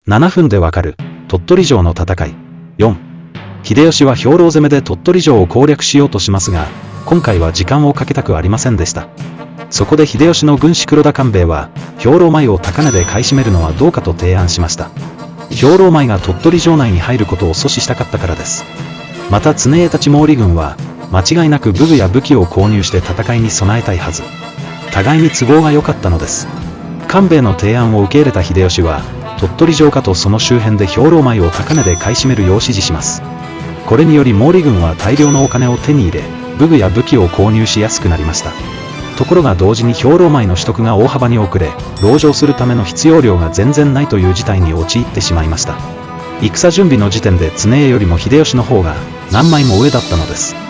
7分でわかる、鳥取城の戦い。4、秀吉は兵糧攻めで鳥取城を攻略しようとしますが、今回は時間をかけたくありませんでした。そこで秀吉の軍師黒田官兵衛は、兵糧米を高値で買い占めるのはどうかと提案しました。兵糧米が鳥取城内に入ることを阻止したかったからです。また常家たち毛利軍は、間違いなく武具や武器を購入して戦いに備えたいはず。互いに都合が良かったのです。官兵衛の提案を受け入れた秀吉は、鳥取城下とその周辺で兵糧米を高値で買い占めるよう指示します。これにより毛利軍は大量のお金を手に入れ、武具や武器を購入しやすくなりました。ところが同時に兵糧米の取得が大幅に遅れ、籠城するための必要量が全然ないという事態に陥ってしまいました。戦準備の時点で常家よりも秀吉の方が何枚も上だったのです。